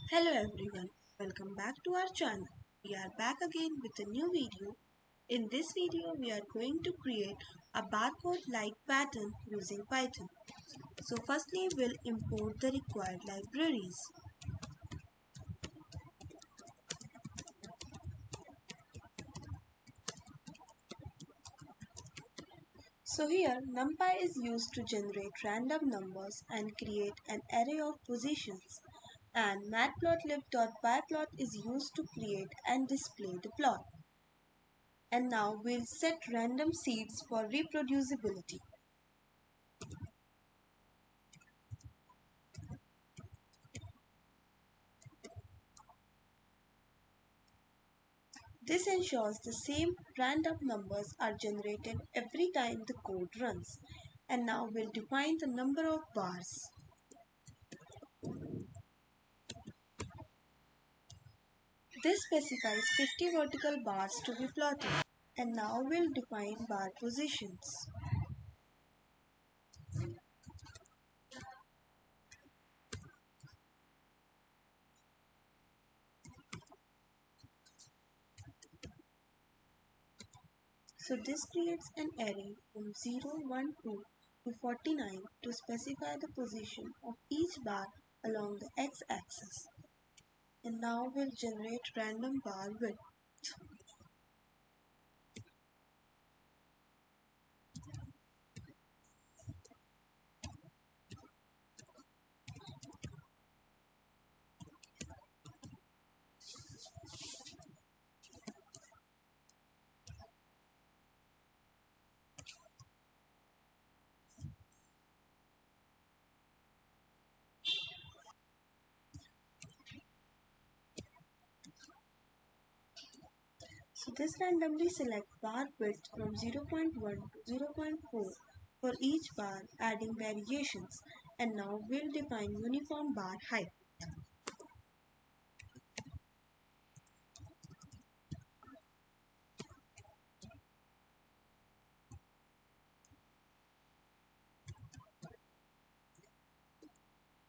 Hello everyone, welcome back to our channel. We are back again with a new video. In this video, we are going to create a barcode-like pattern using Python. So firstly, we'll import the required libraries. So here, NumPy is used to generate random numbers and create an array of positions. And matplotlib.pyplot is used to create and display the plot. And now we'll set random seeds for reproducibility. This ensures the same random numbers are generated every time the code runs. And now we'll define the number of bars. This specifies 50 vertical bars to be plotted. And now we'll define bar positions. So this creates an array from 0, 1, 2 to 49 to specify the position of each bar along the x-axis. And now we'll generate random bar width. So this randomly selects bar width from 0.1 to 0.4 for each bar, adding variations. And now we'll define uniform bar height.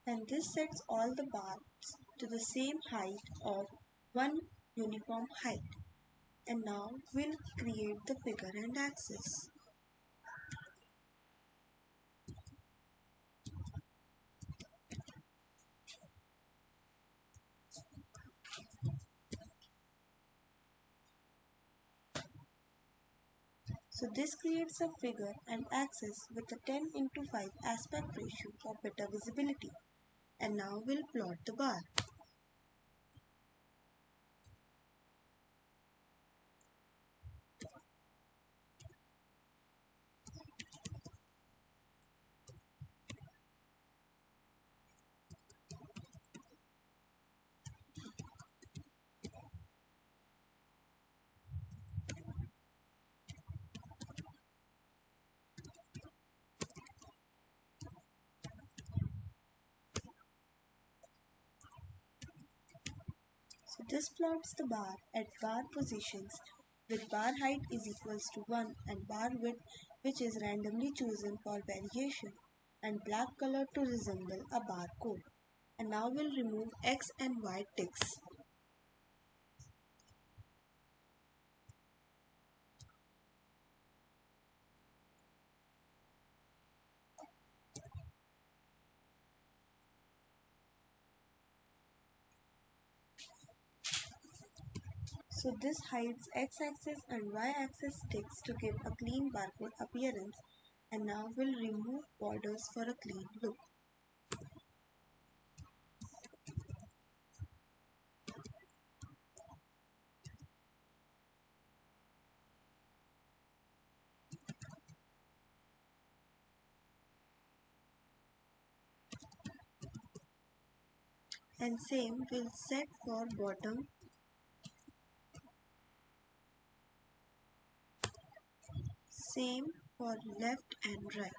And this sets all the bars to the same height of one uniform height. And now we'll create the figure and axis. So this creates a figure and axis with a 10:5 aspect ratio for better visibility. And now we'll plot the bar. So this plots the bar at bar positions with bar height is equals to 1 and bar width, which is randomly chosen for variation, and black color to resemble a barcode. And now we'll remove X and Y ticks. So this hides X-axis and Y-axis ticks to give a clean barcode appearance. And now we'll remove borders for a clean look. And same will set for bottom, same for left and right.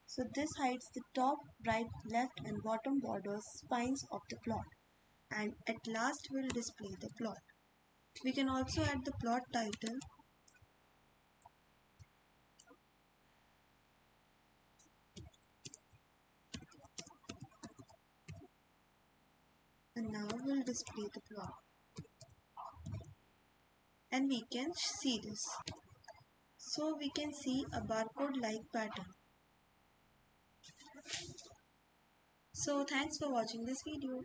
So this hides the top, right, left and bottom borders spines of the plot. And at last we'll display the plot. We can also add the plot title display the plot. And we can see this. So we can see a barcode like pattern. So thanks for watching this video.